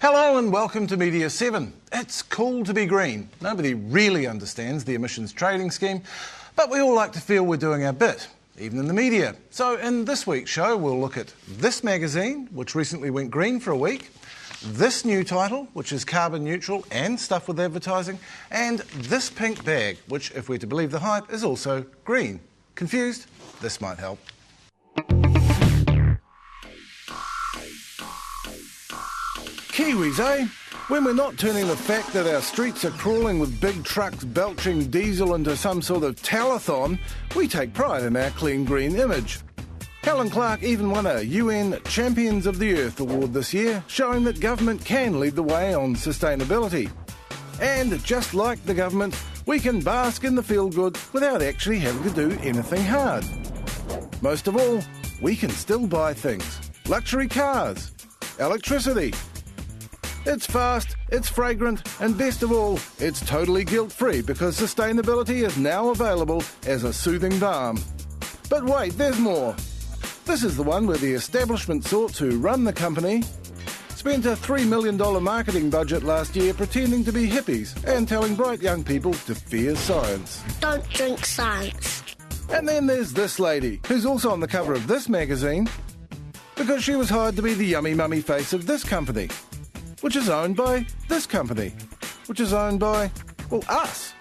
Hello and welcome to Media 7. It's cool to be green. Nobody really understands the emissions trading scheme, but we all like to feel we're doing our bit, even in the media. So in this week's show, we'll look at this magazine, which recently went green for a week, this new title, which is carbon neutral and stuffed with advertising, and this pink bag, which, if we're to believe the hype, is also green. Confused? This might help. Kiwis, eh? When we're not turning the fact that our streets are crawling with big trucks belching diesel into some sort of telethon, we take pride in our clean green image. Helen Clark even won a UN Champions of the Earth award this year, showing that government can lead the way on sustainability. And just like the government, we can bask in the feel-good without actually having to do anything hard. Most of all, we can still buy things. Luxury cars, electricity. It's fast, it's fragrant, and best of all, it's totally guilt-free because sustainability is now available as a soothing balm. But wait, there's more. This is the one where the establishment sorts who run the company spent a $3 million marketing budget last year pretending to be hippies and telling bright young people to fear science. Don't drink science. And then there's this lady, who's also on the cover of this magazine, because she was hired to be the yummy mummy face of this company, which is owned by this company, which is owned by, well, us.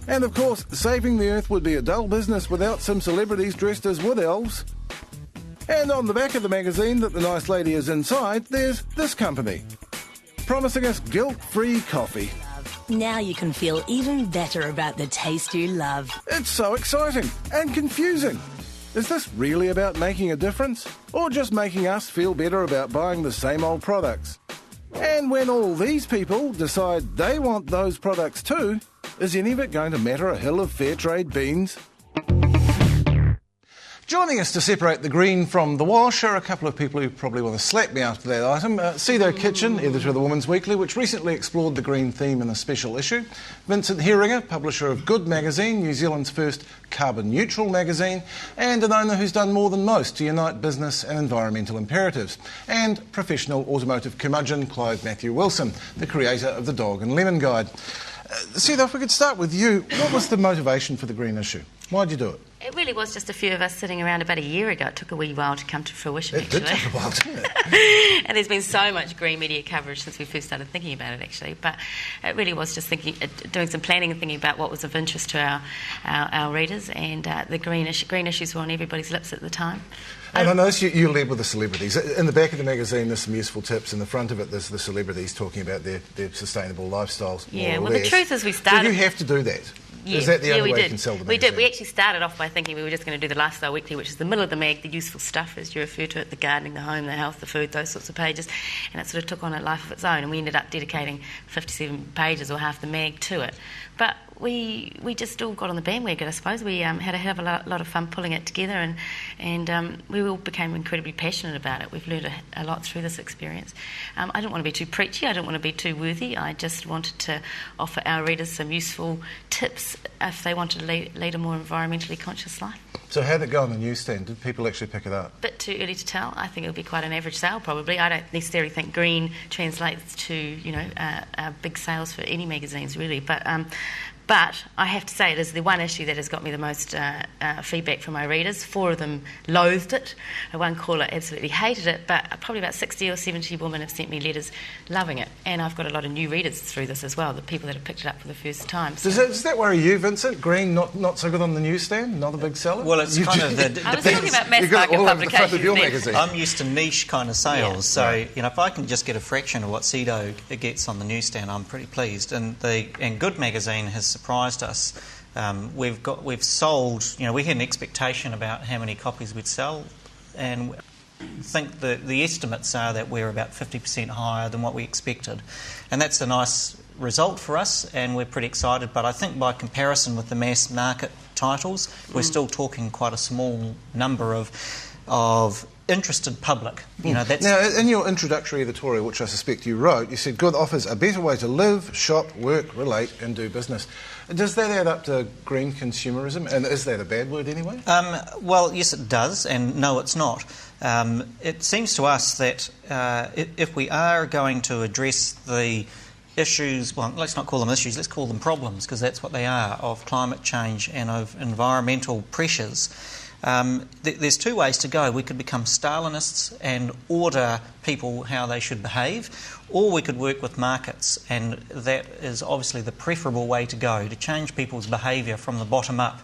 And of course, saving the Earth would be a dull business without some celebrities dressed as wood elves. And on the back of the magazine that the nice lady is inside, there's this company, promising us guilt-free coffee. Now you can feel even better about the taste you love. It's so exciting and confusing. Is this really about making a difference? Or just making us feel better about buying the same old products? And when all these people decide they want those products too, is any of it going to matter a hill of fair trade beans? Joining us to separate the green from the wash are a couple of people who probably want to slap me after that item. Sido Kitchen, editor of the Women's Weekly, which recently explored the green theme in a special issue. Vincent Heringer, publisher of Good Magazine, New Zealand's first carbon neutral magazine, and an owner who's done more than most to unite business and environmental imperatives. And professional automotive curmudgeon Clive Matthew Wilson, the creator of the Dog and Lemon Guide. Sido, if we could start with you, what was the motivation for the green issue? Why'd you do it? It really was just a few of us sitting around about a year ago. It took a wee while to come to fruition, actually. It did take a while, didn't it? And there's been so much green media coverage since we first started thinking about it, actually. But it really was just doing some planning and thinking about what was of interest to our readers, and the green issues were on everybody's lips at the time. And I noticed you led with the celebrities. In the back of the magazine, there's some useful tips. In the front of it, there's the celebrities talking about their sustainable lifestyles. Yeah, well, the truth is we started... Did you have to do that? Yeah, is that the only way did. You can sell the We magazine? did. We actually started off by thinking we were just going to do the Lifestyle Weekly, which is the middle of the mag, the useful stuff, as you refer to it, the gardening, the home, the health, the food, those sorts of pages. And it sort of took on a life of its own, and we ended up dedicating 57 pages or half the mag to it. But we just all got on the bandwagon, I suppose. We had a hell of a lot of fun pulling it together, and we all became incredibly passionate about it. We've learned a lot through this experience. I didn't want to be too preachy. I didn't want to be too worthy. I just wanted to offer our readers some useful tips if they wanted to lead a more environmentally conscious life. So how did it go on the newsstand? Did people actually pick it up? A bit too early to tell. I think it'll be quite an average sale, probably. I don't necessarily think green translates to, big sales for any magazines, really. But I have to say it is the one issue that has got me the most feedback from my readers. 4 of them loathed it. One caller absolutely hated it, but probably about 60 or 70 women have sent me letters loving it. And I've got a lot of new readers through this as well, the people that have picked it up for the first time. So. Does that worry you, Vincent? Green not so good on the newsstand? Not a big seller? Well, it's kind of... I was talking about mass market publications. I'm used to niche kind of sales, so if I can just get a fraction of what Sido gets on the newsstand, I'm pretty pleased. And Good Magazine has surprised us. We've sold. We had an expectation about how many copies we'd sell, and I think the estimates are that we're about 50% higher than what we expected, and that's a nice result for us, and we're pretty excited. But I think by comparison with the mass market titles, we're still talking quite a small number of of interested public. You know, that's... Now, in your introductory editorial, which I suspect you wrote, you said good offers a better way to live, shop, work, relate and do business. Does that add up to green consumerism? And is that a bad word anyway? Well, yes, it does, and no, it's not. It seems to us that if we are going to address the issues, well, let's not call them issues, let's call them problems, because that's what they are, of climate change and of environmental pressures. There's two ways to go. We could become Stalinists and order people how they should behave, or we could work with markets, and that is obviously the preferable way to go, to change people's behaviour from the bottom up.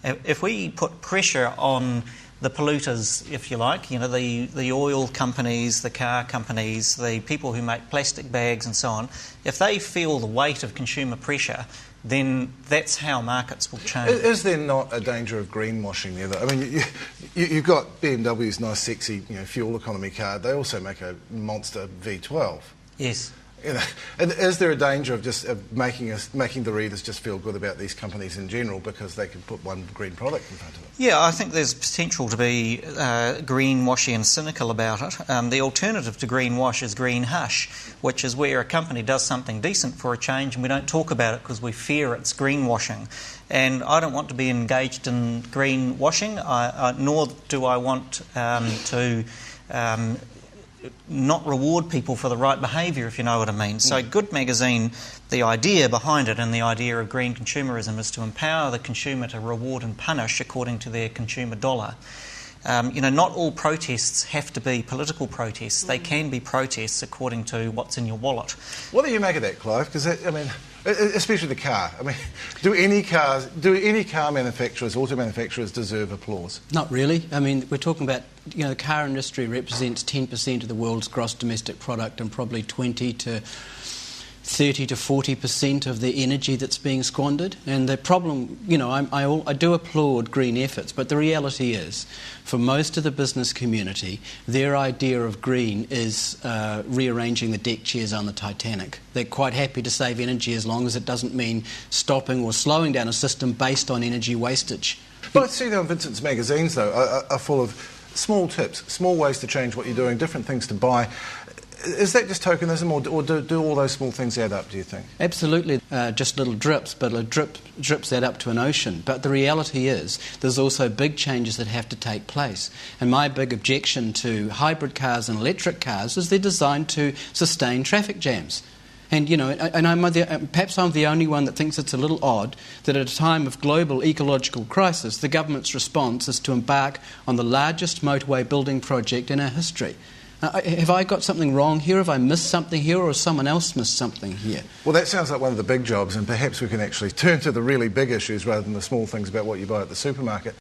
If we put pressure on the polluters, if you like, you know, the oil companies, the car companies, the people who make plastic bags and so on, if they feel the weight of consumer pressure, then that's how markets will change. Is there not a danger of greenwashing there, though? I mean, you've got BMW's nice, sexy, fuel economy car. They also make a monster V12. Yes. And is there a danger of just making the readers just feel good about these companies in general because they can put one green product in front of them? Yeah, I think there's potential to be greenwashy and cynical about it. The alternative to greenwash is green hush, which is where a company does something decent for a change and we don't talk about it because we fear it's greenwashing. And I don't want to be engaged in greenwashing, nor do I want to not reward people for the right behaviour, if you know what I mean. So Good Magazine, the idea behind it and the idea of green consumerism is to empower the consumer to reward and punish according to their consumer dollar. Not all protests have to be political protests. They can be protests according to what's in your wallet. What do you make of that, Clive? Because, especially the car. I mean, do any car manufacturers, auto manufacturers, deserve applause? Not really. I mean, we're talking about, the car industry represents 10% of the world's gross domestic product and probably 20 to 30 to 40% of the energy that's being squandered. And the problem, I do applaud green efforts, but the reality is, for most of the business community, their idea of green is rearranging the deck chairs on the Titanic. They're quite happy to save energy as long as it doesn't mean stopping or slowing down a system based on energy wastage. But I see now Vincent's magazines, though, are full of small tips, small ways to change what you're doing, different things to buy. Is that just tokenism, or do all those small things add up, do you think? Absolutely, just little drips, but drips add up to an ocean. But the reality is there's also big changes that have to take place. And my big objection to hybrid cars and electric cars is they're designed to sustain traffic jams. And, perhaps I'm the only one that thinks it's a little odd that at a time of global ecological crisis, the government's response is to embark on the largest motorway building project in our history. Have I got something wrong here? Have I missed something here, or has someone else missed something here? Well, that sounds like one of the big jobs, and perhaps we can actually turn to the really big issues rather than the small things about what you buy at the supermarket.